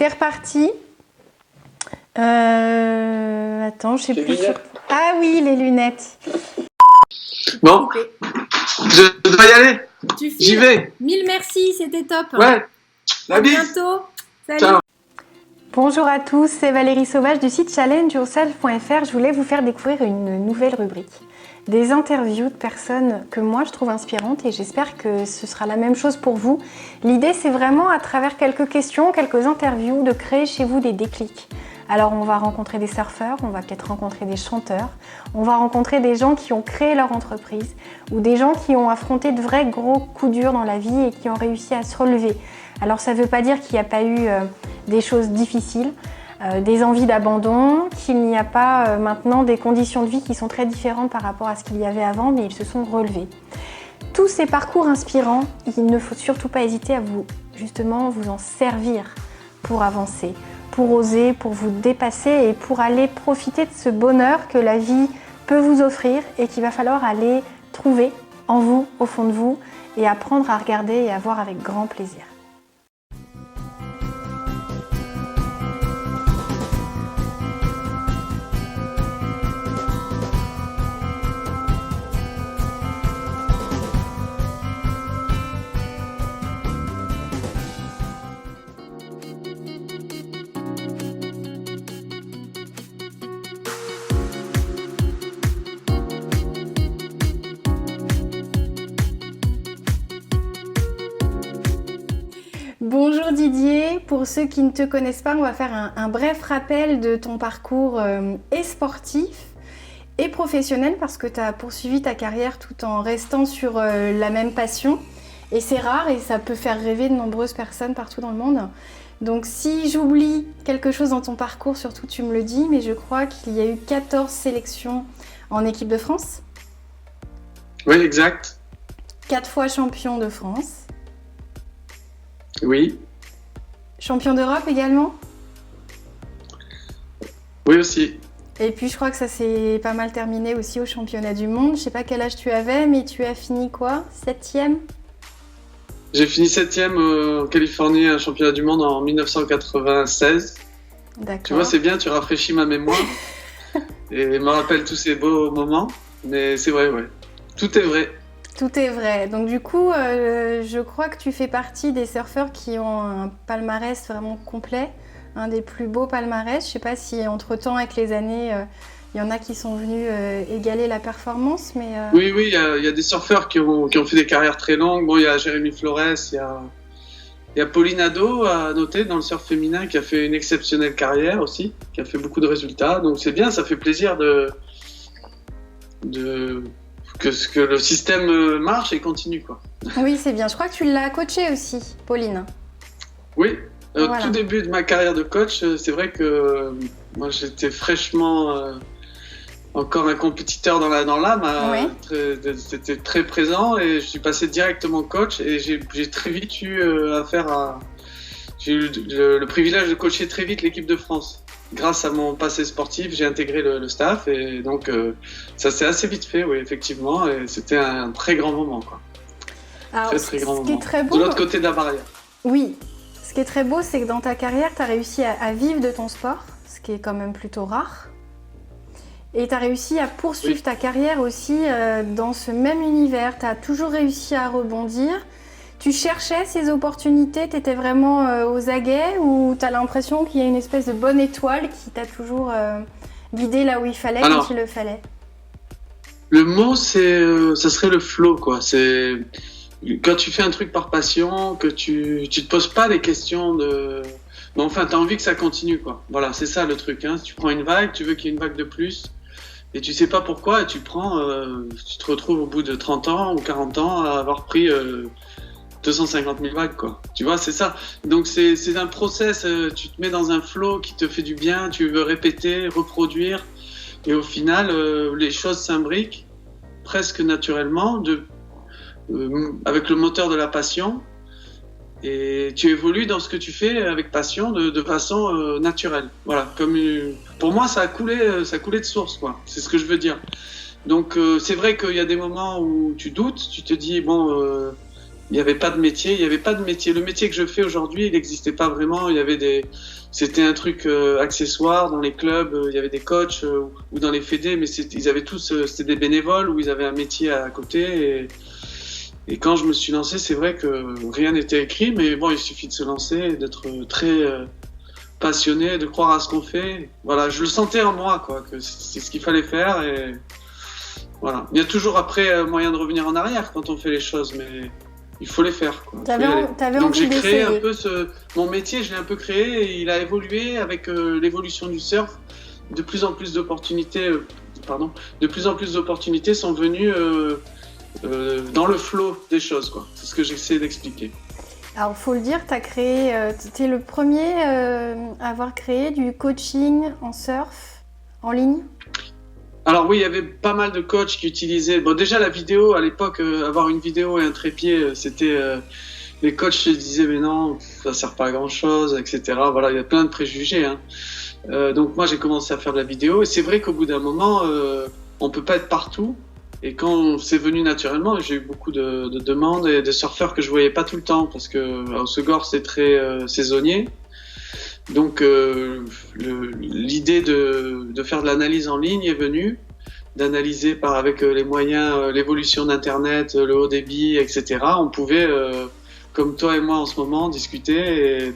C'est reparti. Attends, je sais plus. Ah oui, les lunettes. Bon, je dois y aller. J'y vais. Mille merci, c'était top. Ouais, la à bise. bientôt. Salut. Ciao. Bonjour à tous, c'est Valérie Sauvage du site challengeyourself.fr. Je voulais vous faire découvrir une nouvelle rubrique. Des interviews de personnes que moi je trouve inspirantes et j'espère que ce sera la même chose pour vous. L'idée c'est vraiment à travers quelques questions, quelques interviews de créer chez vous des déclics. Alors on va rencontrer des surfeurs, on va peut-être rencontrer des chanteurs, on va rencontrer des gens qui ont créé leur entreprise ou des gens qui ont affronté de vrais gros coups durs dans la vie et qui ont réussi à se relever. Alors ça ne veut pas dire qu'il n'y a pas eu des choses difficiles, des envies d'abandon, qu'il n'y a pas maintenant des conditions de vie qui sont très différentes par rapport à ce qu'il y avait avant, mais ils se sont relevés. Tous ces parcours inspirants, il ne faut surtout pas hésiter à vous en servir pour avancer, pour oser, pour vous dépasser et pour aller profiter de ce bonheur que la vie peut vous offrir et qu'il va falloir aller trouver en vous, au fond de vous, et apprendre à regarder et à voir avec grand plaisir. Bonjour Didier, pour ceux qui ne te connaissent pas, on va faire un bref rappel de ton parcours et sportif et professionnel parce que tu as poursuivi ta carrière tout en restant sur la même passion et c'est rare et ça peut faire rêver de nombreuses personnes partout dans le monde. Donc si j'oublie quelque chose dans ton parcours, surtout tu me le dis, mais je crois qu'il y a eu 14 sélections en équipe de France. Oui, exact. 4 fois champion de France. Oui. Champion d'Europe également? Oui aussi. Et puis je crois que ça s'est pas mal terminé aussi au championnat du monde. Je sais pas quel âge tu avais, mais tu as fini quoi? 7e? J'ai fini 7e en Californie à un championnat du monde en 1996. D'accord. Tu vois, c'est bien, tu rafraîchis ma mémoire et me rappelle tous ces beaux moments. Mais c'est vrai, ouais. Tout est vrai. Tout est vrai. Donc du coup, je crois que tu fais partie des surfeurs qui ont un palmarès vraiment complet, un des plus beaux palmarès. Je ne sais pas si entre-temps, avec les années, il y en a qui sont venus égaler la performance. Mais, Oui, il y a des surfeurs qui ont fait des carrières très longues. Bon, il y a Jérémy Flores, il y a Pauline Nadeau à noter dans le surf féminin qui a fait une exceptionnelle carrière aussi, qui a fait beaucoup de résultats. Donc c'est bien, ça fait plaisir que le système marche et continue, quoi. Oui, c'est bien. Je crois que tu l'as coachée aussi, Pauline. Oui, au Voilà. tout début de ma carrière de coach, c'est vrai que moi j'étais fraîchement encore un compétiteur dans l'âme. C'était très présent et je suis passé directement coach et j'ai très vite eu affaire à... J'ai eu le privilège de coacher très vite l'équipe de France. Grâce à mon passé sportif, j'ai intégré le staff et donc ça s'est assez vite fait, oui, effectivement, et c'était un très grand moment, quoi. Alors, Très grand moment. Qui est très beau, de l'autre côté de la barrière. Oui, ce qui est très beau, c'est que dans ta carrière, tu as réussi à vivre de ton sport, ce qui est quand même plutôt rare. Et tu as réussi à poursuivre ta carrière aussi dans ce même univers. Tu as toujours réussi à rebondir. Tu cherchais ces opportunités, tu étais vraiment aux aguets ou tu as l'impression qu'il y a une espèce de bonne étoile qui t'a toujours guidé là où il fallait, quand il le fallait? Le mot, ça serait le flow, quoi. C'est quand tu fais un truc par passion, que tu te poses pas des questions de... Mais enfin, tu as envie que ça continue, quoi. Voilà, c'est ça le truc, hein. Tu prends une vague, tu veux qu'il y ait une vague de plus et tu sais pas pourquoi et tu te retrouves au bout de 30 ans ou 40 ans à avoir pris... 250 000 vagues, quoi. Tu vois, c'est ça. Donc c'est un process, tu te mets dans un flow qui te fait du bien, tu veux répéter, reproduire, et au final, les choses s'imbriquent presque naturellement avec le moteur de la passion, et tu évolues dans ce que tu fais avec passion de façon naturelle. Voilà, pour moi, ça a coulé de source, quoi. C'est ce que je veux dire. Donc c'est vrai qu'il y a des moments où tu doutes, tu te dis, bon... il n'y avait pas de métier. Le métier que je fais aujourd'hui, il n'existait pas vraiment. C'était un truc accessoire dans les clubs. Il y avait des coachs ou dans les fédés, mais ils avaient tous, c'était des bénévoles où ils avaient un métier à côté. Et quand je me suis lancé, c'est vrai que rien n'était écrit, mais bon, il suffit de se lancer, d'être très passionné, de croire à ce qu'on fait. Voilà, je le sentais en moi, quoi, que c'est ce qu'il fallait faire. Et voilà. Il y a toujours après moyen de revenir en arrière quand on fait les choses, mais il faut les faire, quoi. T'avais Donc envie j'ai créé d'essayer. un peu mon métier, je l'ai un peu créé et il a évolué avec l'évolution du surf. De plus en plus d'opportunités, sont venues dans le flow des choses, quoi. C'est ce que j'essaie d'expliquer. Alors, faut le dire, t'es le premier à avoir créé du coaching en surf en ligne. Alors oui, il y avait pas mal de coachs qui utilisaient... Bon, déjà la vidéo, à l'époque, avoir une vidéo et un trépied, c'était... les coachs se disaient, mais non, ça sert pas à grand-chose, etc. Voilà, il y a plein de préjugés, hein. Donc moi, j'ai commencé à faire de la vidéo. Et c'est vrai qu'au bout d'un moment, on peut pas être partout. Et quand c'est venu naturellement, j'ai eu beaucoup de demandes et de surfeurs que je voyais pas tout le temps parce que à Hossegor c'est très saisonnier. Donc l'idée de faire de l'analyse en ligne est venue, d'analyser avec les moyens, l'évolution d'Internet, le haut débit, etc. On pouvait, comme toi et moi en ce moment, discuter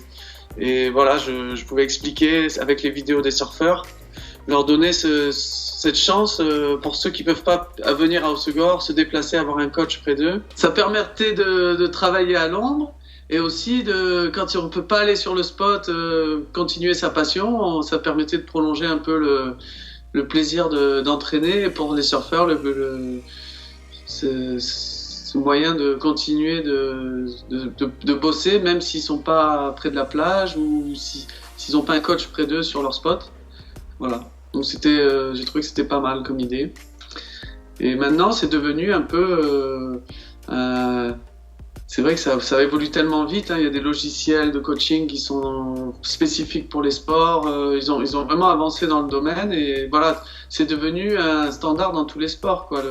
et voilà, je pouvais expliquer avec les vidéos des surfeurs, leur donner cette chance pour ceux qui peuvent pas venir à Hossegor, se déplacer, avoir un coach près d'eux. Ça permettait de travailler à l'ombre et aussi quand on peut pas aller sur le spot, continuer sa passion. Ça permettait de prolonger un peu le plaisir d'entraîner. Et pour les surfeurs, ce moyen de continuer de bosser, même s'ils sont pas près de la plage ou s'ils ont pas un coach près d'eux sur leur spot. Voilà. Donc j'ai trouvé que c'était pas mal comme idée. Et maintenant, c'est devenu un peu... c'est vrai que ça évolue tellement vite, hein. Il y a des logiciels de coaching qui sont spécifiques pour les sports. Ils ont vraiment avancé dans le domaine. Et voilà, c'est devenu un standard dans tous les sports, quoi,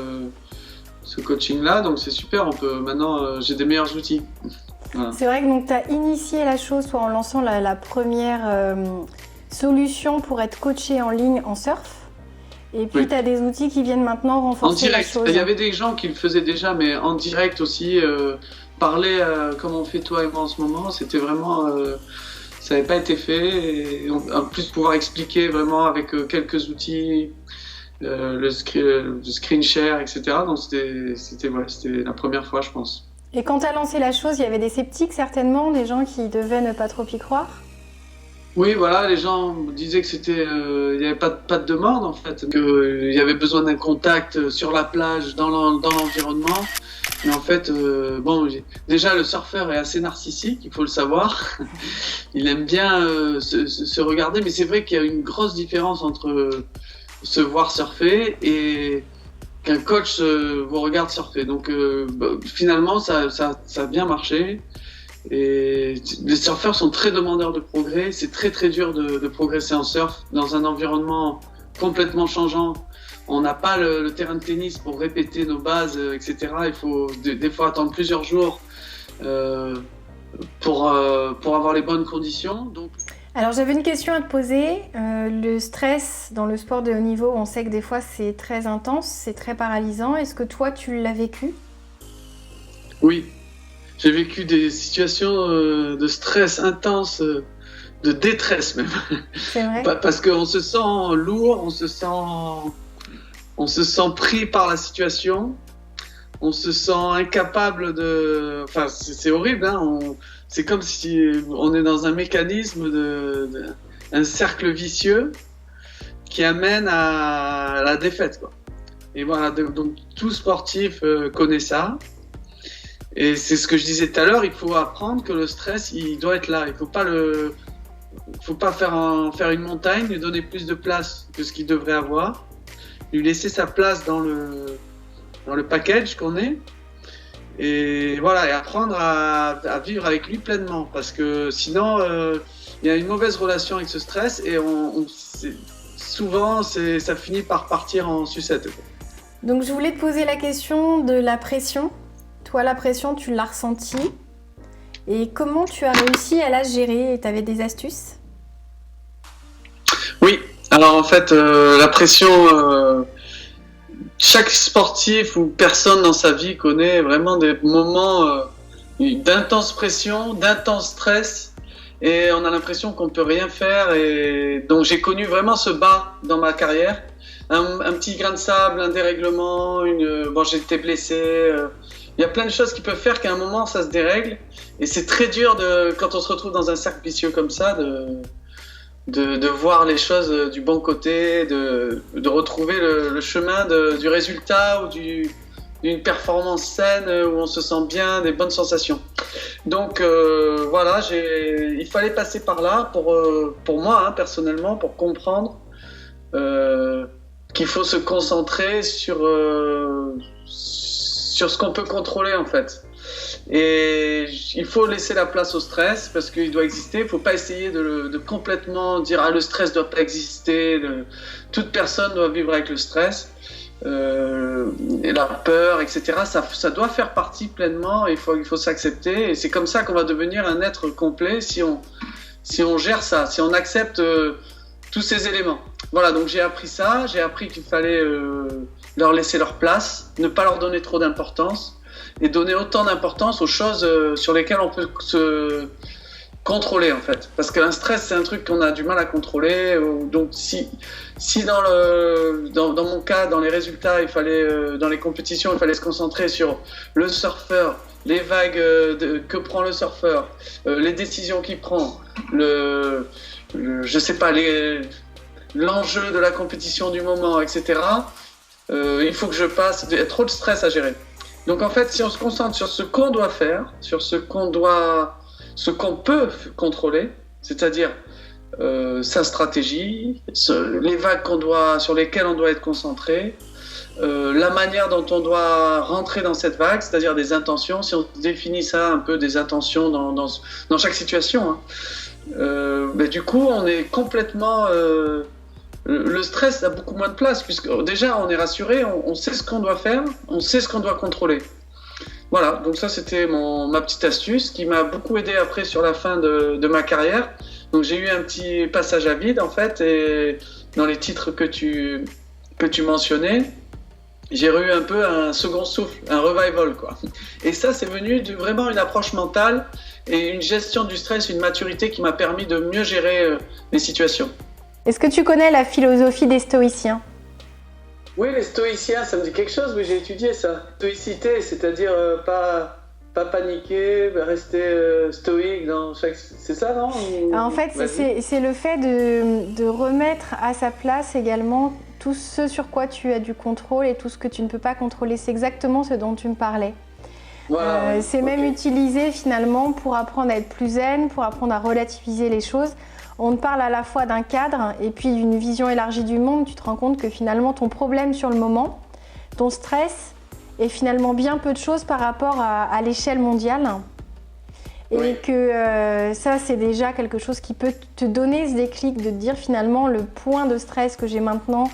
ce coaching-là. Donc c'est super. Maintenant, j'ai des meilleurs outils. Voilà. C'est vrai que tu as initié la chose toi, en lançant la première... solution pour être coaché en ligne en surf. Et puis, tu as des outils qui viennent maintenant renforcer la chose. Il y avait des gens qui le faisaient déjà, mais en direct aussi. Parler comme on fait toi et moi en ce moment, c'était vraiment... ça n'avait pas été fait. Et en plus, pouvoir expliquer vraiment avec quelques outils, le screen share, etc. Donc, c'était la première fois, je pense. Et quand tu as lancé la chose, il y avait des sceptiques, certainement, des gens qui devaient ne pas trop y croire. Oui, voilà, les gens disaient que il n'y avait pas de demande en fait, qu'il y avait besoin d'un contact sur la plage, dans l'environnement. Mais en fait, déjà le surfeur est assez narcissique, il faut le savoir. Il aime bien se regarder, mais c'est vrai qu'il y a une grosse différence entre se voir surfer et qu'un coach vous regarde surfer. Donc finalement, ça a bien marché. Et les surfeurs sont très demandeurs de progrès. C'est très très dur de progresser en surf dans un environnement complètement changeant. On n'a pas le terrain de tennis pour répéter nos bases, etc. Il faut des fois attendre plusieurs jours pour avoir les bonnes conditions. Donc... Alors j'avais une question à te poser. Le stress dans le sport de haut niveau, on sait que des fois c'est très intense, c'est très paralysant. Est-ce que toi tu l'as vécu ? Oui. J'ai vécu des situations de stress intense, de détresse même. C'est vrai. Parce qu'on se sent lourd, on se sent pris par la situation, on se sent incapable de... Enfin, c'est horrible, hein. C'est comme si on est dans un mécanisme, un cercle vicieux qui amène à la défaite, quoi. Et voilà, donc tout sportif connaît ça. Et c'est ce que je disais tout à l'heure, il faut apprendre que le stress, il doit être là. Il faut pas faire une montagne, lui donner plus de place que ce qu'il devrait avoir, lui laisser sa place dans le package qu'on est, et voilà, et apprendre à vivre avec lui pleinement, parce que sinon, il y a une mauvaise relation avec ce stress, et souvent, ça finit par partir en sucette. Donc je voulais te poser la question de la pression. toi, la pression, tu l'as ressentie. Et comment tu as réussi à la gérer? Tu avais des astuces? Oui, alors en fait, la pression, chaque sportif ou personne dans sa vie connaît vraiment des moments d'intense pression, d'intense stress, et on a l'impression qu'on ne peut rien faire. Et donc j'ai connu vraiment ce bas dans ma carrière, un petit grain de sable, un dérèglement, bon, j'étais blessé. Il y a plein de choses qui peuvent faire qu'à un moment ça se dérègle, et c'est très dur quand on se retrouve dans un cercle vicieux comme ça de voir les choses du bon côté, de retrouver le chemin du résultat ou d'une performance saine où on se sent bien, des bonnes sensations. Donc voilà, il fallait passer par là pour moi, personnellement, pour comprendre qu'il faut se concentrer sur ce qu'on peut contrôler en fait. Et il faut laisser la place au stress parce qu'il doit exister. Il ne faut pas essayer de complètement dire le stress ne doit pas exister. Toute personne doit vivre avec le stress, et la peur, etc. Ça doit faire partie pleinement. Il faut s'accepter. Et c'est comme ça qu'on va devenir un être complet si on gère ça, si on accepte tous ces éléments. Voilà, donc j'ai appris ça. J'ai appris qu'il fallait leur laisser leur place, ne pas leur donner trop d'importance, et donner autant d'importance aux choses sur lesquelles on peut se contrôler en fait. Parce qu'un stress, c'est un truc qu'on a du mal à contrôler. Donc si dans mon cas, dans les résultats, dans les compétitions, il fallait se concentrer sur le surfeur, les vagues que prend le surfeur, les décisions qu'il prend, je sais pas, l'enjeu de la compétition du moment, etc. Il faut que je passe. Il y a trop de stress à gérer. Donc en fait, si on se concentre sur ce qu'on doit faire, sur ce qu'on peut contrôler, c'est-à-dire sa stratégie, les vagues sur lesquelles on doit être concentré, la manière dont on doit rentrer dans cette vague, c'est-à-dire des intentions, si on définit ça un peu, des intentions dans chaque situation, du coup on est complètement... le stress a beaucoup moins de place, puisque déjà on est rassuré, on sait ce qu'on doit faire, on sait ce qu'on doit contrôler. Voilà, donc ça c'était ma petite astuce qui m'a beaucoup aidé après sur la fin de ma carrière. Donc j'ai eu un petit passage à vide en fait, et dans les titres que tu mentionnais, j'ai eu un peu un second souffle, un revival quoi. Et ça c'est venu de vraiment une approche mentale et une gestion du stress, une maturité qui m'a permis de mieux gérer les situations. Est-ce que tu connais la philosophie des stoïciens? Oui, les stoïciens, ça me dit quelque chose, oui, j'ai étudié ça. Stoïcité, c'est-à-dire pas paniquer, rester stoïque dans chaque... C'est ça, non? En fait, c'est le fait de remettre à sa place également tout ce sur quoi tu as du contrôle et tout ce que tu ne peux pas contrôler. C'est exactement ce dont tu me parlais. Voilà, c'est même utilisé finalement pour apprendre à être plus zen, pour apprendre à relativiser les choses. On te parle à la fois d'un cadre et puis d'une vision élargie du monde. Tu te rends compte que finalement ton problème sur le moment, ton stress est finalement bien peu de choses par rapport à l'échelle mondiale. Et que ça c'est déjà quelque chose qui peut te donner ce déclic de te dire finalement le point de stress que j'ai maintenant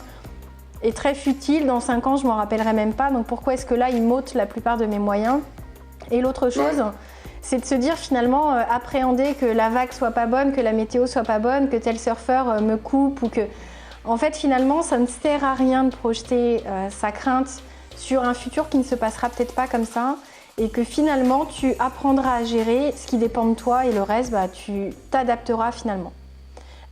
est très futile. Dans 5 ans je m'en rappellerai même pas. Donc pourquoi est-ce que là il m'ôte la plupart de mes moyens? Et l'autre chose... c'est de se dire finalement appréhender que la vague soit pas bonne, que la météo soit pas bonne, que tel surfeur me coupe, ou que... En fait, finalement, ça ne sert à rien de projeter sa crainte sur un futur qui ne se passera peut-être pas comme ça, et que finalement, tu apprendras à gérer ce qui dépend de toi, et le reste, tu t'adapteras finalement.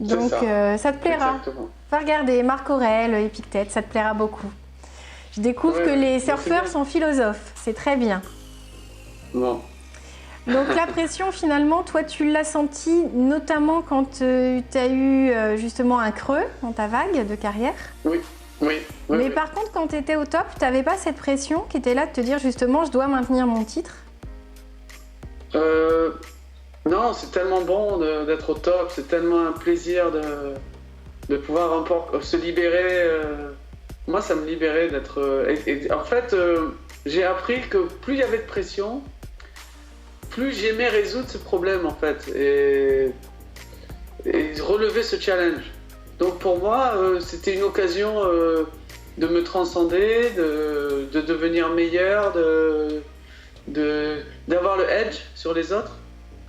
Donc, ça te plaira. Exactement. Va regarder Marc Aurèle, Épictète, ça te plaira beaucoup. Je découvre que les surfeurs sont philosophes, c'est très bien. Bon. Donc la pression, finalement, toi, tu l'as sentie notamment quand tu as eu justement un creux dans ta vague de carrière. Oui. Mais par contre, quand tu étais au top, tu n'avais pas cette pression qui était là de te dire justement, je dois maintenir mon titre? Non, c'est tellement bon d'être au top, c'est tellement un plaisir de pouvoir se libérer. Moi, ça me libérait d'être... en fait, j'ai appris que plus il y avait de pression, plus j'aimais résoudre ce problème en fait et relever ce challenge. Donc pour moi, c'était une occasion de me transcender, de devenir meilleur, d'avoir le edge sur les autres.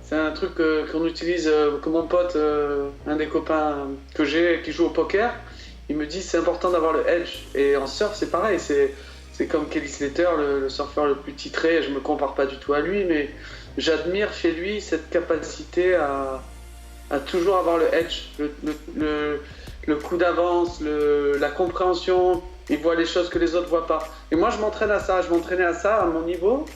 C'est un truc qu'on utilise, que mon pote, un des copains que j'ai, qui joue au poker, il me dit c'est important d'avoir le edge. Et en surf, c'est pareil, c'est comme Kelly Slater, le surfeur le plus titré. Je me compare pas du tout à lui, mais j'admire chez lui cette capacité à toujours avoir le edge, le coup d'avance, la compréhension. Il voit les choses que les autres voient pas. Et moi, je m'entraîne à ça. Je m'entraînais à ça à mon niveau,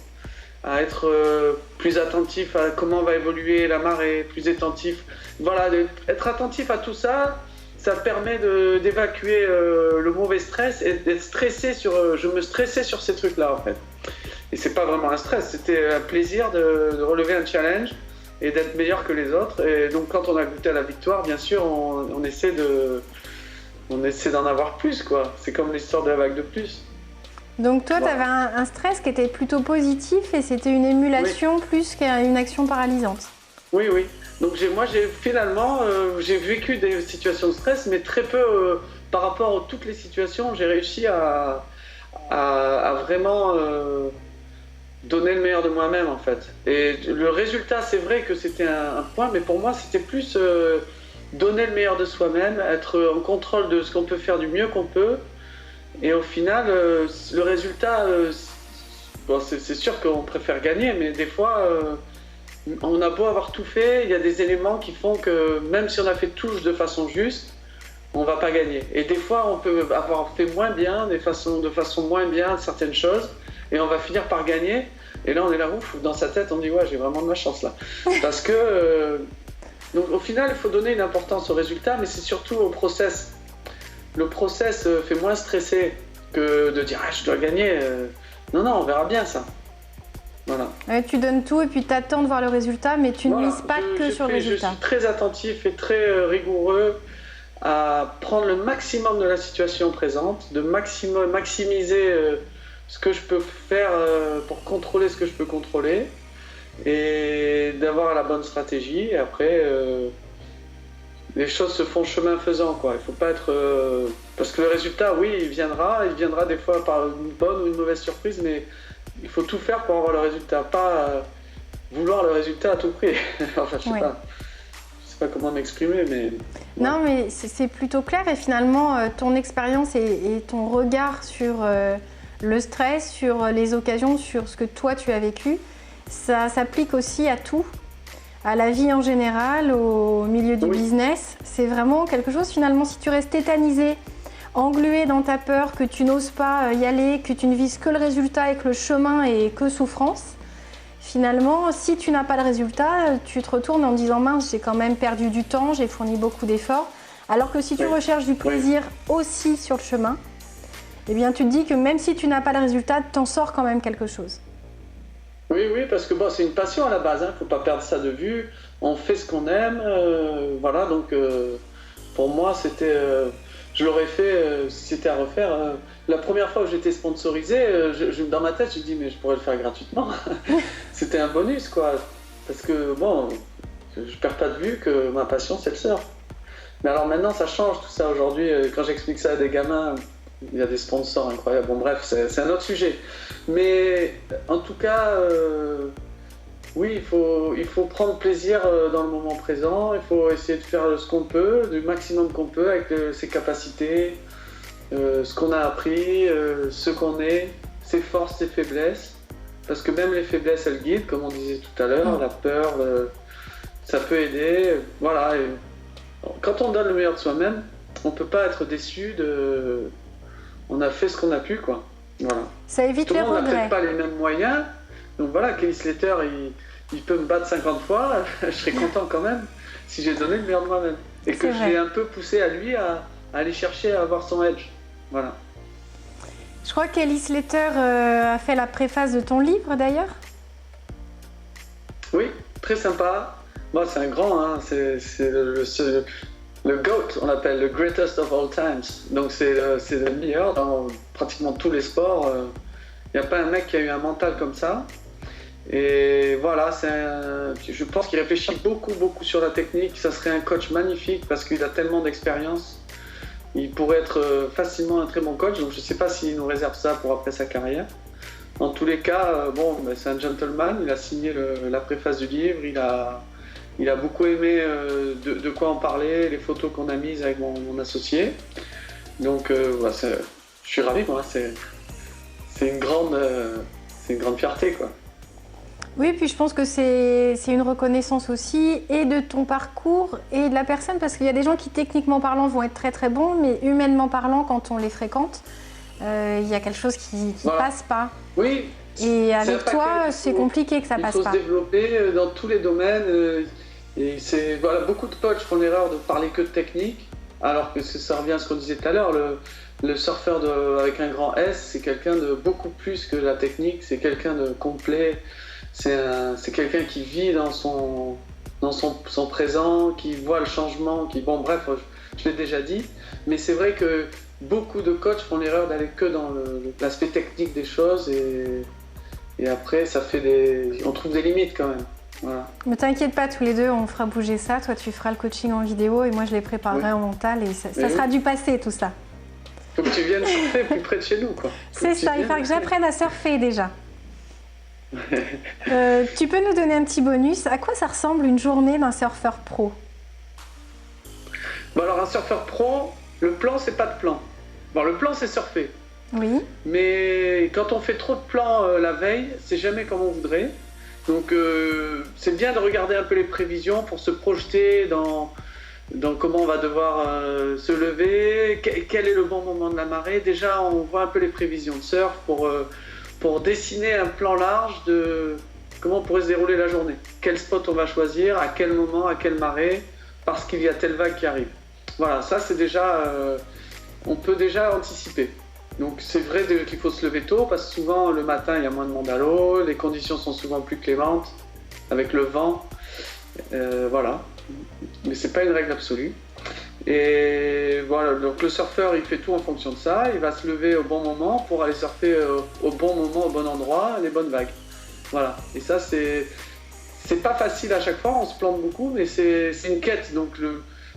à être plus attentif à comment va évoluer la marée, plus attentif. Voilà, être attentif à tout ça, ça permet d'évacuer le mauvais stress et d'être stressé sur. Je me stressais sur ces trucs-là en fait. Et c'est pas vraiment un stress, c'était un plaisir de relever un challenge et d'être meilleur que les autres. Et donc quand on a goûté à la victoire, bien sûr, on essaie d'en avoir plus, quoi. C'est comme l'histoire de la vague de plus. Donc toi, tu avais un stress qui était plutôt positif et c'était une émulation plus qu'une action paralysante. Oui. Donc finalement, j'ai vécu des situations de stress, mais très peu par rapport à toutes les situations. J'ai réussi à vraiment donner le meilleur de moi-même, en fait. Et le résultat, c'est vrai que c'était un point, mais pour moi, c'était plus donner le meilleur de soi-même, être en contrôle de ce qu'on peut faire du mieux qu'on peut. Et au final, le résultat, c'est sûr qu'on préfère gagner, mais des fois, on a beau avoir tout fait, il y a des éléments qui font que même si on a fait tout de façon juste, on va pas gagner. Et des fois, on peut avoir fait moins bien, de façon moins bien certaines choses, et on va finir par gagner. Et là, on est là, ouf, dans sa tête, on dit ouais, j'ai vraiment de la chance là, parce que donc au final, il faut donner une importance au résultat, mais c'est surtout au process. Le process fait moins stresser que de dire je dois gagner. Non, on verra bien ça. Voilà. Tu donnes tout et puis tu attends de voir le résultat, mais tu ne mises pas que sur le résultat. Je suis très attentif et très rigoureux à prendre le maximum de la situation présente, de maximiser ce que je peux faire pour contrôler ce que je peux contrôler et d'avoir la bonne stratégie. Et après, les choses se font chemin faisant, quoi. Il faut pas être parce que le résultat, oui, il viendra des fois par une bonne ou une mauvaise surprise, mais il faut tout faire pour avoir le résultat, pas vouloir le résultat à tout prix. Enfin, je sais pas comment m'exprimer, mais non, mais c'est plutôt clair. Et finalement, ton expérience et ton regard sur le stress, sur les occasions, sur ce que toi tu as vécu, ça s'applique aussi à tout. À la vie en général, au milieu du business. C'est vraiment quelque chose, finalement, si tu restes tétanisé, englué dans ta peur, que tu n'oses pas y aller, que tu ne vises que le résultat et que le chemin est que souffrance, finalement, si tu n'as pas le résultat, tu te retournes en disant « mince, j'ai quand même perdu du temps, j'ai fourni beaucoup d'efforts ». Alors que si tu recherches du plaisir aussi sur le chemin, eh bien, tu te dis que même si tu n'as pas le résultat, t'en sors quand même quelque chose. Oui, parce que c'est une passion à la base, faut pas perdre ça de vue. On fait ce qu'on aime, voilà. Donc pour moi, c'était, je l'aurais fait si c'était à refaire. La première fois où j'étais sponsorisé, dans ma tête, je me dis mais je pourrais le faire gratuitement. C'était un bonus, quoi. Parce que je perds pas de vue que ma passion c'est le surf. Mais alors maintenant, ça change tout ça aujourd'hui. Quand j'explique ça à des gamins. Il y a des sponsors incroyables. Bon, bref, c'est un autre sujet. Mais en tout cas, oui, il faut prendre plaisir dans le moment présent. Il faut essayer de faire ce qu'on peut, du maximum qu'on peut avec ses capacités, ce qu'on a appris, ce qu'on est, ses forces, ses faiblesses. Parce que même les faiblesses, elles guident, comme on disait tout à l'heure, la peur, ça peut aider. Voilà. Et quand on donne le meilleur de soi-même, on ne peut pas être déçu de... On a fait ce qu'on a pu, quoi. Voilà. Ça évite les regrets. Tout le monde n'a peut-être pas les mêmes moyens. Donc voilà, Kelly Slater, il peut me battre 50 fois. Je serais content quand même si j'ai donné le meilleur de moi-même. Et que je l'ai un peu poussé à lui à aller chercher à avoir son edge. Voilà. Je crois que Kelly Slater a fait la préface de ton livre, d'ailleurs. Oui, très sympa. Moi, c'est un grand, hein. C'est le GOAT, on l'appelle le greatest of all times. Donc c'est le meilleur dans pratiquement tous les sports. Il n'y a pas un mec qui a eu un mental comme ça. Et voilà, je pense qu'il réfléchit beaucoup sur la technique. Ça serait un coach magnifique parce qu'il a tellement d'expérience. Il pourrait être facilement un très bon coach. Donc je ne sais pas s'il nous réserve ça pour après sa carrière. En tous les cas, c'est un gentleman, il a signé la préface du livre, il a beaucoup aimé de quoi en parler, les photos qu'on a mises avec mon associé. Donc je suis ravi, moi, c'est une grande fierté, quoi. Oui, puis je pense que c'est une reconnaissance aussi, et de ton parcours et de la personne, parce qu'il y a des gens qui, techniquement parlant, vont être très très bons, mais humainement parlant, quand on les fréquente, il y a quelque chose qui passe pas. Oui. Et avec toi, c'est compliqué que ça passe pas. Il faut se développer dans tous les domaines. Et beaucoup de coachs font l'erreur de parler que de technique, alors que ça revient à ce qu'on disait tout à l'heure. Le surfeur avec un grand S, c'est quelqu'un de beaucoup plus que la technique. C'est quelqu'un de complet. C'est quelqu'un qui vit dans son présent, qui voit le changement. Je l'ai déjà dit. Mais c'est vrai que beaucoup de coachs font l'erreur d'aller que dans l'aspect technique des choses et après on trouve des limites quand même. Voilà. Ne t'inquiète pas, tous les deux, on fera bouger ça. Toi, tu feras le coaching en vidéo et moi, je les préparerai en mental et ça sera du passé, tout ça. Faut que tu viennes surfer plus près de chez nous, quoi. C'est ça, il faut que j'apprenne à surfer déjà. Tu peux nous donner un petit bonus? À quoi ça ressemble une journée d'un surfeur pro? Alors, un surfeur pro, le plan, c'est pas de plan. Le plan, c'est surfer. Oui. Mais quand on fait trop de plans la veille, c'est jamais comme on voudrait. Donc c'est bien de regarder un peu les prévisions pour se projeter dans comment on va devoir se lever, quel est le bon moment de la marée. Déjà, on voit un peu les prévisions de surf pour dessiner un plan large de comment on pourrait se dérouler la journée. Quel spot on va choisir, à quel moment, à quelle marée, parce qu'il y a telle vague qui arrive. Voilà, ça c'est déjà... on peut déjà anticiper. Donc c'est vrai qu'il faut se lever tôt parce que souvent le matin il y a moins de monde à l'eau, les conditions sont souvent plus clémentes avec le vent, voilà. Mais c'est pas une règle absolue. Et voilà, donc le surfeur il fait tout en fonction de ça, il va se lever au bon moment pour aller surfer au bon moment, au bon endroit, les bonnes vagues. Voilà. Et ça c'est pas facile à chaque fois, on se plante beaucoup, mais c'est une quête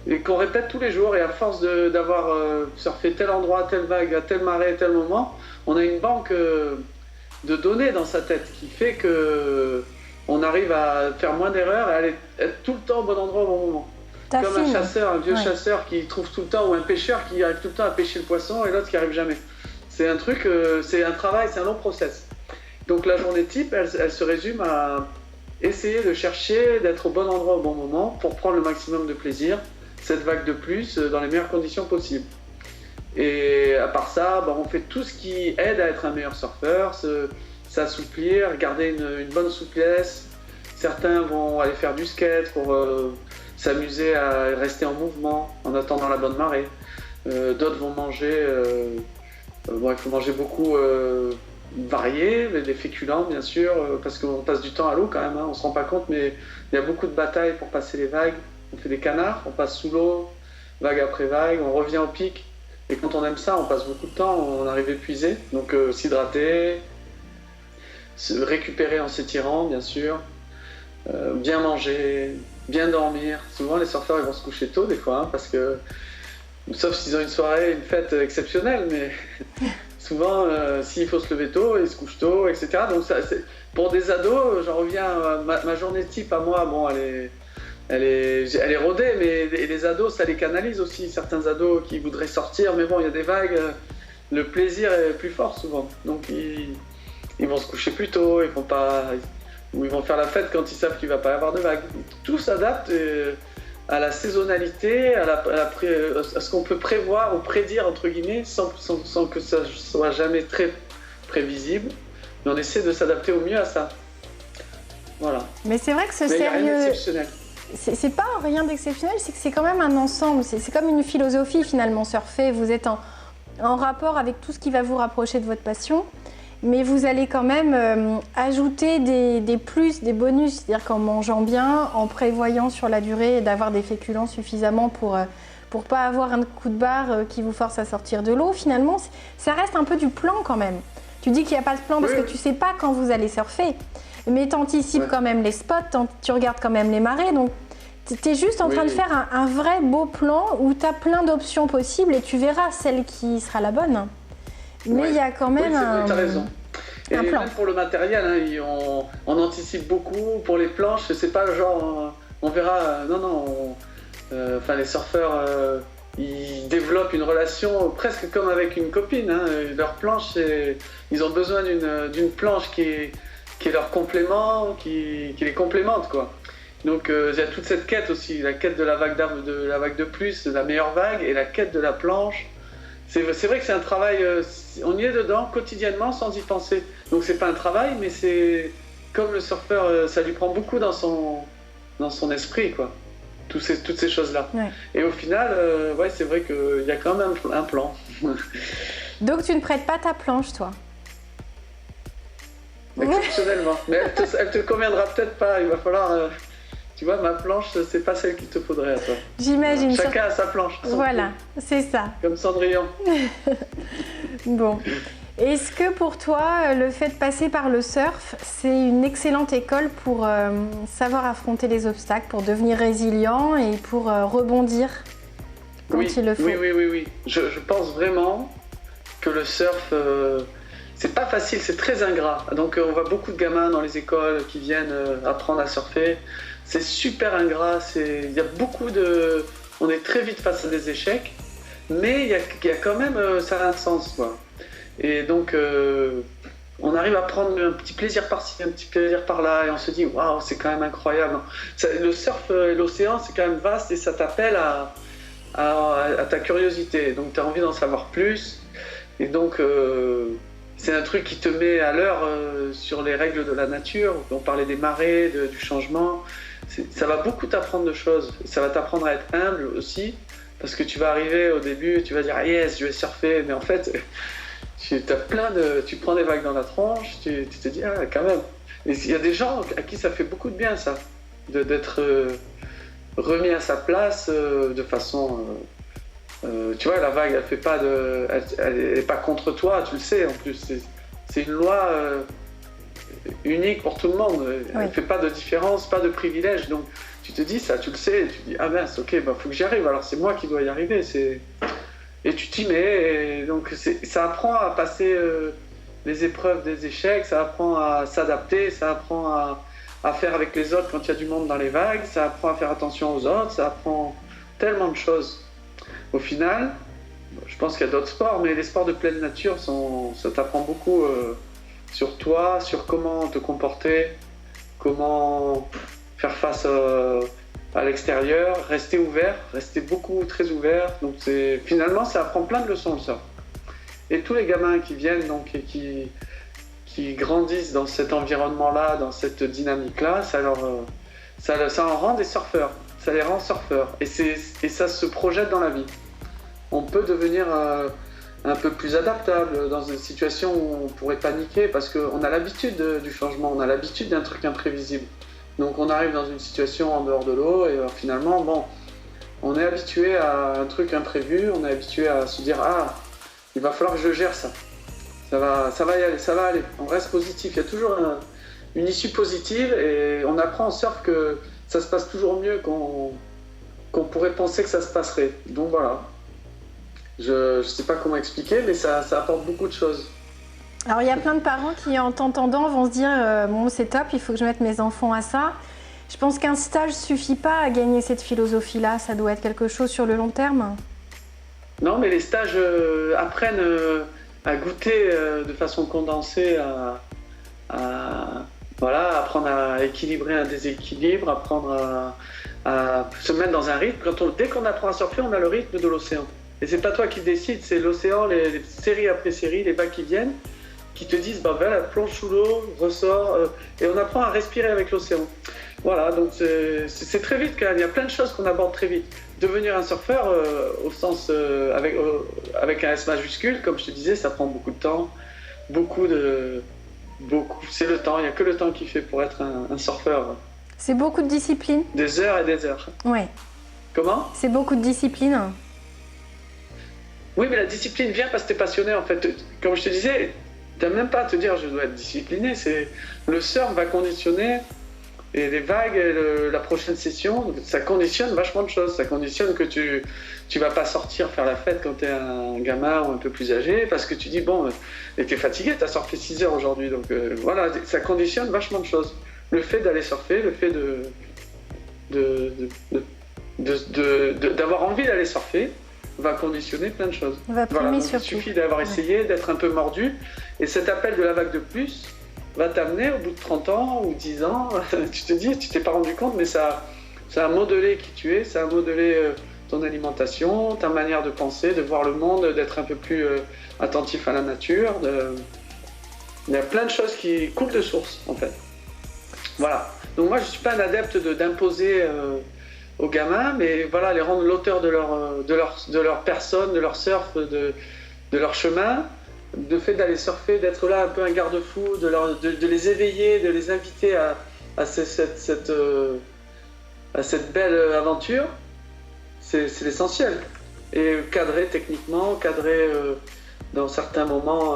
et qu'on répète tous les jours, et à force d'avoir surfé tel endroit, telle vague, à telle marée, tel moment, on a une banque de données dans sa tête qui fait qu'on arrive à faire moins d'erreurs et à être tout le temps au bon endroit au bon moment. Comme un chasseur, un vieux chasseur qui trouve tout le temps, ou un pêcheur qui arrive tout le temps à pêcher le poisson et l'autre qui arrive jamais. C'est un truc, c'est un travail, c'est un long process. Donc la journée type, elle se résume à essayer de chercher d'être au bon endroit au bon moment pour prendre le maximum de plaisir, cette vague de plus dans les meilleures conditions possibles. Et à part ça, on fait tout ce qui aide à être un meilleur surfeur, s'assouplir, garder une bonne souplesse. Certains vont aller faire du skate pour s'amuser à rester en mouvement en attendant la bonne marée. D'autres vont manger, il faut manger beaucoup varié, des féculents bien sûr, parce qu'on passe du temps à l'eau quand même, on se rend pas compte, mais il y a beaucoup de batailles pour passer les vagues. On fait des canards, on passe sous l'eau, vague après vague, on revient au pic. Et quand on aime ça, on passe beaucoup de temps, on arrive épuisé. Donc s'hydrater, se récupérer en s'étirant, bien sûr, bien manger, bien dormir. Souvent, les surfeurs ils vont se coucher tôt des fois, parce que, sauf s'ils ont une soirée, une fête exceptionnelle, mais souvent, s'il faut se lever tôt, ils se couchent tôt, etc. Donc pour des ados, j'en reviens à ma journée type à moi, elle est rodée, mais les ados, ça les canalise aussi. Certains ados qui voudraient sortir, mais il y a des vagues, le plaisir est plus fort souvent. Donc ils vont se coucher plus tôt, ou ils vont faire la fête quand ils savent qu'il ne va pas y avoir de vagues. Tout s'adapte à la saisonnalité, à ce qu'on peut prévoir ou prédire, entre guillemets, sans que ça soit jamais très prévisible. Mais on essaie de s'adapter au mieux à ça. Voilà. Mais c'est vrai que Mais il n'y a rien d'exceptionnel. C'est pas rien d'exceptionnel, c'est que c'est quand même un ensemble, c'est comme une philosophie finalement, surfer, vous êtes en rapport avec tout ce qui va vous rapprocher de votre passion, mais vous allez quand même ajouter des plus, des bonus, c'est-à-dire qu'en mangeant bien, en prévoyant sur la durée d'avoir des féculents suffisamment pour pas avoir un coup de barre qui vous force à sortir de l'eau, finalement, ça reste un peu du plan quand même. Tu dis qu'il n'y a pas de plan parce que tu sais pas quand vous allez surfer. Mais tu anticipes quand même les spots, tu regardes quand même les marées, donc tu es juste en train de faire un vrai beau plan où tu as plein d'options possibles et tu verras celle qui sera la bonne. Mais il y a quand même t'as raison. Et même pour le matériel, hein, on anticipe beaucoup. Pour les planches, c'est pas genre on verra. Les surfeurs, ils développent une relation presque comme avec une copine. Hein. Leur planche, ils ont besoin d'une planche qui est leur complément, qui les complémente, quoi. Donc il y a toute cette quête aussi, la quête de la vague de plus, de la meilleure vague, et la quête de la planche. C'est vrai que c'est un travail, on y est dedans quotidiennement sans y penser. Donc c'est pas un travail, mais c'est comme le surfeur, ça lui prend beaucoup dans son esprit, quoi. Toutes ces choses-là. Ouais. Et au final, c'est vrai qu'il y a quand même un plan. Donc tu ne prêtes pas ta planche, toi? Exceptionnellement. Mais elle te conviendra peut-être pas. Il va falloir... tu vois, ma planche, c'est pas celle qu'il te faudrait à toi. J'imagine. Chacun a sa planche. Voilà, c'est ça. Comme Cendrillon. Bon. Est-ce que pour toi, le fait de passer par le surf, c'est une excellente école pour savoir affronter les obstacles, pour devenir résilient et pour rebondir quand il le faut? Oui. Je pense vraiment que le surf, c'est pas facile, c'est très ingrat. Donc on voit beaucoup de gamins dans les écoles qui viennent apprendre à surfer. C'est super ingrat, il y a beaucoup de... On est très vite face à des échecs, mais il y a quand même... ça a un sens, quoi. Et donc, on arrive à prendre un petit plaisir par-ci, un petit plaisir par-là, et on se dit, waouh, c'est quand même incroyable. Le surf et l'océan, c'est quand même vaste, et ça t'appelle à ta curiosité. Donc, tu as envie d'en savoir plus. Et donc, c'est un truc qui te met à l'heure sur les règles de la nature. On parlait des marées, du changement. Ça va beaucoup t'apprendre de choses. Ça va t'apprendre à être humble aussi, parce que tu vas arriver au début, tu vas dire, yes, je vais surfer, mais en fait... tu prends des vagues dans la tronche, tu te dis, ah, quand même. Et il y a des gens à qui ça fait beaucoup de bien, ça, d'être remis à sa place de façon... tu vois, la vague, elle n'est pas contre toi, tu le sais, en plus. C'est une loi unique pour tout le monde. Elle ne fait pas de différence, pas de privilège. Donc, tu te dis ça, tu le sais, et tu te dis, ah mince, ok, faut que j'y arrive. Alors, c'est moi qui dois y arriver, Et tu t'y mets, et donc ça apprend à passer les épreuves des échecs, ça apprend à s'adapter, ça apprend à faire avec les autres quand il y a du monde dans les vagues, ça apprend à faire attention aux autres, ça apprend tellement de choses. Au final, je pense qu'il y a d'autres sports, mais les sports de pleine nature, ça t'apprend beaucoup sur toi, sur comment te comporter, comment faire face à l'extérieur, rester ouvert, rester très ouvert. Donc finalement, ça apprend plein de leçons, ça. Et tous les gamins qui viennent donc, et qui grandissent dans cet environnement-là, dans cette dynamique-là, ça en rend des surfeurs. Ça les rend surfeurs. Et ça se projette dans la vie. On peut devenir un peu plus adaptable dans une situation où on pourrait paniquer parce qu'on a l'habitude du changement, on a l'habitude d'un truc imprévisible. Donc on arrive dans une situation en dehors de l'eau et finalement, on est habitué à un truc imprévu, on est habitué à se dire « Ah, il va falloir que je gère ça. Ça va y aller, ça va aller. » On reste positif, il y a toujours une issue positive et on apprend en surf que ça se passe toujours mieux qu'on pourrait penser que ça se passerait. Donc voilà, je ne sais pas comment expliquer, mais ça apporte beaucoup de choses. Alors il y a plein de parents qui en t'entendant vont se dire bon c'est top, il faut que je mette mes enfants à ça. Je pense qu'un stage suffit pas à gagner cette philosophie-là, ça doit être quelque chose sur le long terme. Non, mais les stages apprennent à goûter de façon condensée, apprendre à équilibrer un déséquilibre, apprendre à se mettre dans un rythme. Dès qu'on apprend à surfer, on a le rythme de l'océan. Et c'est pas toi qui décides, c'est l'océan, les séries après séries, les vagues qui viennent, qui te disent la plonge sous l'eau, ressort, et on apprend à respirer avec l'océan. Voilà, donc c'est très vite quand même, il y a plein de choses qu'on aborde très vite. Devenir un surfeur, au sens avec un S majuscule, comme je te disais, ça prend beaucoup de temps, c'est le temps, il n'y a que le temps qui fait pour être un surfeur. C'est beaucoup de discipline. Des heures et des heures. Ouais. Comment ? C'est beaucoup de discipline. Oui, mais la discipline vient parce que tu es passionné en fait. Comme je te disais, tu n'as même pas à te dire je dois être discipliné. Le surf va conditionner Et les vagues, la prochaine session, ça conditionne vachement de choses. Ça conditionne que tu vas pas sortir faire la fête quand tu es un gamin ou un peu plus âgé, parce que tu dis, bon, et tu es fatigué, tu as surfé 6 heures aujourd'hui. Donc voilà, ça conditionne vachement de choses. Le fait d'aller surfer, le fait d'avoir envie d'aller surfer, va conditionner plein de choses. Va primer surtout. Il suffit d'avoir essayé, d'être un peu mordu, et cet appel de la vague de plus va t'amener au bout de 30 ans ou 10 ans, tu te dis, tu t'es pas rendu compte, mais ça a modelé qui tu es, ça a modelé ton alimentation, ta manière de penser, de voir le monde, d'être un peu plus attentif à la nature. Il y a plein de choses qui coulent de source, en fait. Voilà. Donc moi, je suis pas un adepte d'imposer aux gamins, mais voilà, les rendre l'auteur de leur personne, de leur surf, de leur chemin. Le fait d'aller surfer, d'être là un peu un garde-fou, de les éveiller, de les inviter à cette belle aventure, c'est l'essentiel. Et cadrer techniquement, cadrer dans certains moments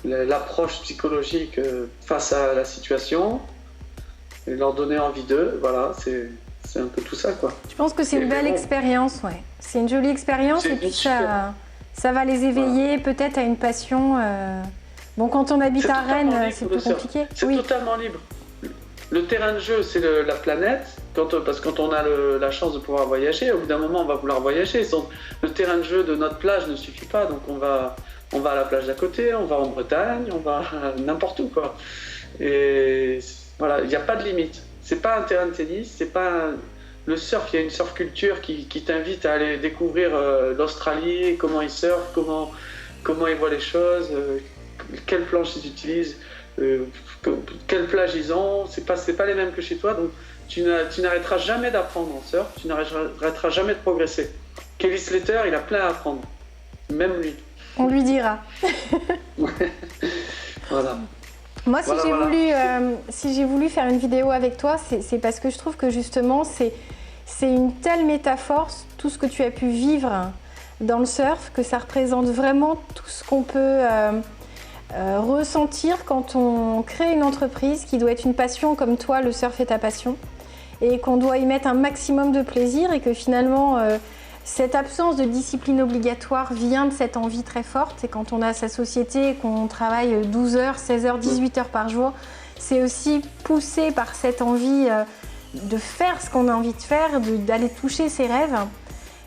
l'approche psychologique face à la situation, et leur donner envie d'eux, voilà, c'est un peu tout ça, quoi. Je pense que c'est une belle expérience, ouais. C'est une jolie expérience, et puis ça va les éveiller peut-être à une passion. Bon, quand on habite à Rennes, c'est plus compliqué. C'est totalement libre. Le terrain de jeu, c'est la planète. Parce que quand on a la chance de pouvoir voyager, au bout d'un moment, on va vouloir voyager. Le terrain de jeu de notre plage ne suffit pas. Donc on va à la plage d'à côté, on va en Bretagne, on va n'importe où, quoi. Et voilà, il n'y a pas de limite. C'est pas un terrain de tennis, c'est pas le surf. Il y a une surf culture qui t'invite à aller découvrir l'Australie, comment ils surfent, comment ils voient les choses, quelles planches ils utilisent, quelle plage ils ont. C'est pas les mêmes que chez toi, donc tu n'arrêteras jamais d'apprendre en surf, tu n'arrêteras jamais de progresser. Kelly Slater, il a plein à apprendre, même lui. On lui dira. Voilà. Moi, si j'ai voulu faire une vidéo avec toi, c'est parce que je trouve que justement, c'est une telle métaphore, tout ce que tu as pu vivre dans le surf, que ça représente vraiment tout ce qu'on peut ressentir quand on crée une entreprise qui doit être une passion comme toi, le surf est ta passion, et qu'on doit y mettre un maximum de plaisir, et que finalement, cette absence de discipline obligatoire vient de cette envie très forte. Et quand on a sa société et qu'on travaille 12 heures, 16 heures, 18 heures par jour, c'est aussi poussé par cette envie de faire ce qu'on a envie de faire, d'aller toucher ses rêves.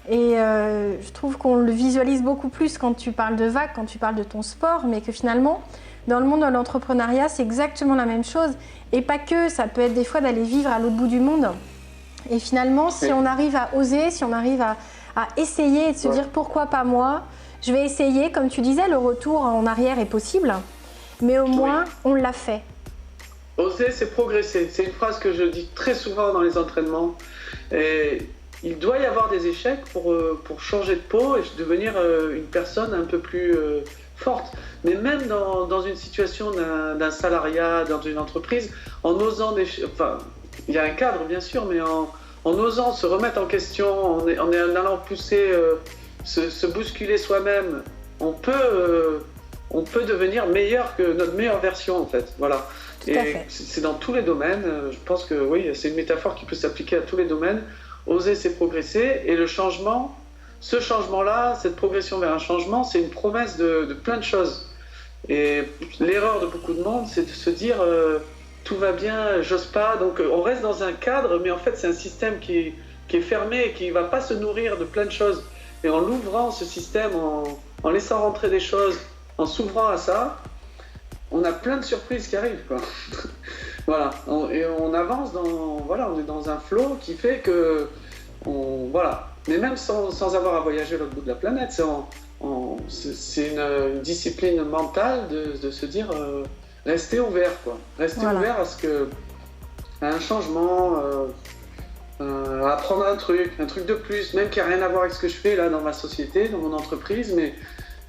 Et je trouve qu'on le visualise beaucoup plus quand tu parles de vagues, quand tu parles de ton sport, mais que finalement, dans le monde de l'entrepreneuriat, c'est exactement la même chose. Et pas que, ça peut être des fois d'aller vivre à l'autre bout du monde. Et finalement, si on arrive à oser, si on arrive à essayer et de se dire pourquoi pas moi, je vais essayer, comme tu disais, le retour en arrière est possible, mais au moins on l'a fait. Oser, c'est progresser. C'est une phrase que je dis très souvent dans les entraînements. Et il doit y avoir des échecs pour changer de peau et devenir une personne un peu plus forte. Mais même dans une situation d'un salariat, dans une entreprise, en osant enfin, il y a un cadre bien sûr, mais en osant se remettre en question, en allant pousser, se bousculer soi-même, on peut devenir meilleur que notre meilleure version, en fait. Voilà. Et c'est dans tous les domaines. Je pense que oui, c'est une métaphore qui peut s'appliquer à tous les domaines. Oser, c'est progresser. Et le changement, ce changement-là, cette progression vers un changement, c'est une promesse de plein de choses. Et l'erreur de beaucoup de monde, c'est de se dire tout va bien, j'ose pas. Donc on reste dans un cadre, mais en fait c'est un système qui est fermé et qui ne va pas se nourrir de plein de choses. Et en l'ouvrant, ce système, en laissant rentrer des choses, en s'ouvrant à ça, on a plein de surprises qui arrivent, quoi. Voilà. Et on avance on est dans un flow qui fait que voilà. Mais même sans avoir à voyager à l'autre bout de la planète, c'est une discipline mentale de se dire rester ouvert, quoi. Rester ouvert à un changement, à apprendre un truc de plus, même qui n'a rien à voir avec ce que je fais là dans ma société, dans mon entreprise, mais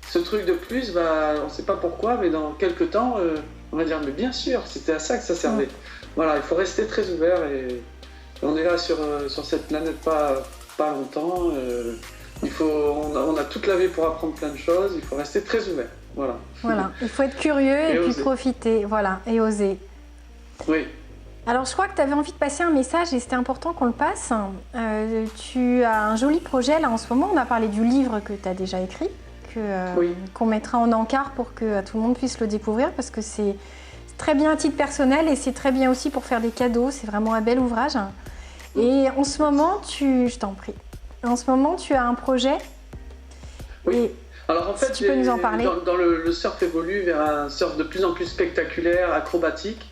ce truc de plus, on ne sait pas pourquoi, mais dans quelques temps, on va dire, mais bien sûr, c'était à ça que ça servait. Voilà, il faut rester très ouvert et on est là sur cette planète pas longtemps. On a toute la vie pour apprendre plein de choses, il faut rester très ouvert. Voilà. Il faut être curieux et puis profiter, voilà, et oser. Oui. Alors, je crois que tu avais envie de passer un message et c'était important qu'on le passe. Tu as un joli projet là en ce moment. On a parlé du livre que tu as déjà écrit, qu'on mettra en encart pour que tout le monde puisse le découvrir parce que c'est très bien à titre personnel et c'est très bien aussi pour faire des cadeaux. C'est vraiment un bel ouvrage. Et en ce moment, je t'en prie, en ce moment, tu as un projet. Oui. Et alors en fait, si tu peux nous en parler. Dans le surf évolue vers un surf de plus en plus spectaculaire, acrobatique.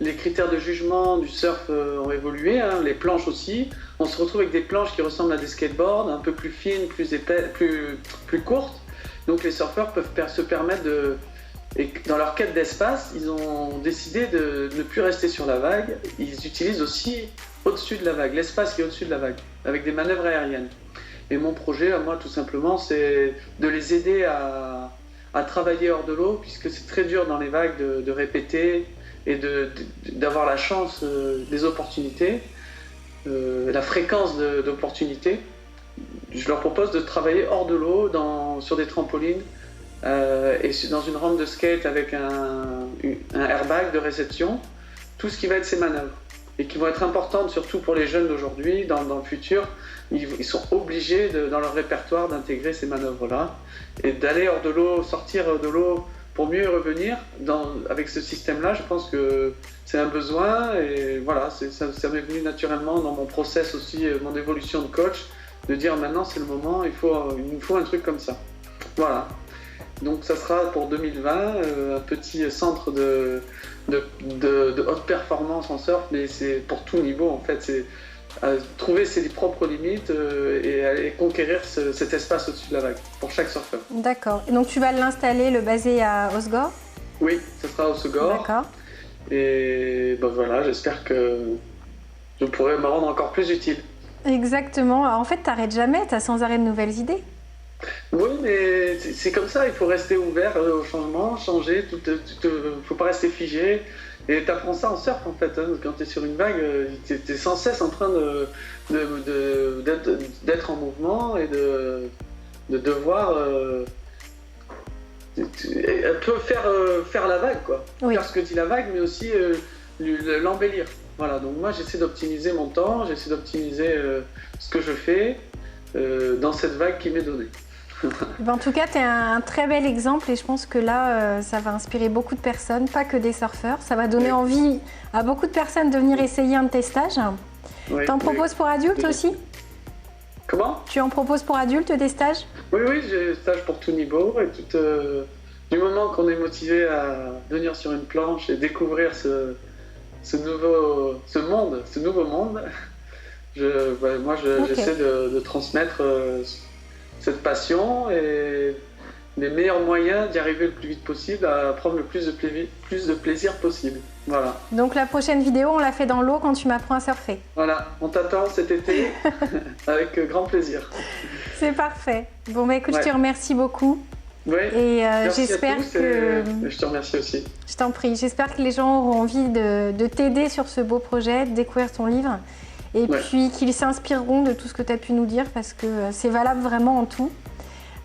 Les critères de jugement du surf ont évolué, hein, les planches aussi. On se retrouve avec des planches qui ressemblent à des skateboards, un peu plus fines, plus épais, plus courtes. Donc les surfeurs peuvent se permettre de... Et dans leur quête d'espace, ils ont décidé de ne plus rester sur la vague. Ils utilisent aussi au-dessus de la vague, l'espace qui est au-dessus de la vague, avec des manœuvres aériennes. Et mon projet, à moi, tout simplement, c'est de les aider à travailler hors de l'eau, puisque c'est très dur dans les vagues de répéter et d'avoir la chance des opportunités, la fréquence d'opportunités. Je leur propose de travailler hors de l'eau, sur des trampolines et dans une rampe de skate avec un airbag de réception, tout ce qui va être ces manœuvres et qui vont être importantes surtout pour les jeunes d'aujourd'hui, dans le futur. Ils sont obligés dans leur répertoire d'intégrer ces manœuvres-là et d'aller hors de l'eau, sortir de l'eau pour mieux y revenir. Avec ce système-là, je pense que c'est un besoin et voilà, ça m'est venu naturellement dans mon process aussi, mon évolution de coach, de dire maintenant c'est le moment, il nous faut un truc comme ça. Voilà. Donc ça sera pour 2020 un petit centre de haute performance en surf, mais c'est pour tout niveau en fait. C'est trouver ses propres limites et aller conquérir cet espace au-dessus de la vague pour chaque surfeur. D'accord. Et donc tu vas l'installer, le baser à Osgore ? Oui, ça sera à Osgore. D'accord. Et ben voilà, j'espère que je pourrai me rendre encore plus utile. Exactement. Alors, en fait, t'arrêtes jamais, t'as sans arrêt de nouvelles idées. Oui, mais c'est comme ça, il faut rester ouvert au changement, changer, faut pas rester figé. Et t'apprends ça en surf en fait, hein. Quand t'es sur une vague, t'es sans cesse en train d'être en mouvement et de devoir un peu faire la vague, quoi. Oui. Faire ce que dit la vague, mais aussi l'embellir. Voilà, donc moi j'essaie d'optimiser mon temps, j'essaie d'optimiser ce que je fais dans cette vague qui m'est donnée. En tout cas, tu es un très bel exemple et je pense que là, ça va inspirer beaucoup de personnes, pas que des surfeurs. Ça va donner envie à beaucoup de personnes de venir essayer un de tes stages. Oui, T'en proposes pour adultes aussi ? Comment ? Tu en proposes pour adultes des stages ? Oui, j'ai des stages pour tout niveau et du moment qu'on est motivé à venir sur une planche et découvrir ce nouveau monde, j'essaie de transmettre cette passion et les meilleurs moyens d'y arriver le plus vite possible, à prendre le plus de plaisir possible. Voilà. Donc la prochaine vidéo, on la fait dans l'eau quand tu m'apprends à surfer. Voilà, on t'attend cet été avec grand plaisir. C'est parfait. Bon, bah écoute, je te remercie beaucoup. Oui, et j'espère que... Je te remercie aussi. Je t'en prie. J'espère que les gens auront envie de t'aider sur ce beau projet, de découvrir ton livre. Et puis qu'ils s'inspireront de tout ce que tu as pu nous dire parce que c'est valable vraiment en tout.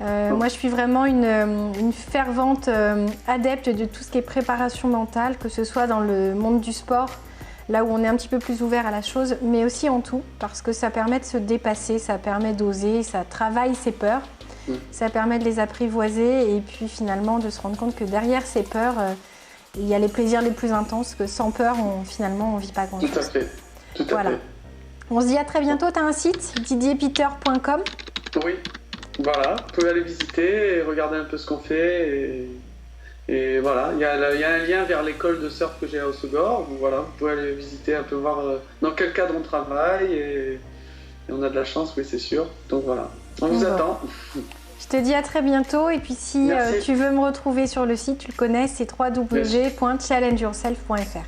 Moi, je suis vraiment une fervente adepte de tout ce qui est préparation mentale, que ce soit dans le monde du sport, là où on est un petit peu plus ouvert à la chose, mais aussi en tout, parce que ça permet de se dépasser, ça permet d'oser, ça travaille ses peurs, ça permet de les apprivoiser et puis finalement de se rendre compte que derrière ces peurs, il y a les plaisirs les plus intenses, que sans peur, finalement, on ne vit pas grand-chose. Tout à fait. Tout à fait. On se dit à très bientôt. Tu as un site, didierpeter.com. Oui, voilà, vous pouvez aller visiter et regarder un peu ce qu'on fait. Et voilà, il y a un lien vers l'école de surf que j'ai à Osgore. Voilà, vous pouvez aller visiter un peu, voir dans quel cadre on travaille. Et on a de la chance, oui, c'est sûr. Donc voilà, on vous attend. Je te dis à très bientôt. Et puis si tu veux me retrouver sur le site, tu le connais, c'est www.challengeyourself.fr.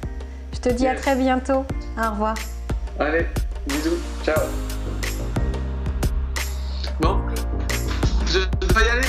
Je te dis à très bientôt. Au revoir. Allez. Bisous, ciao. Bon, je dois y aller.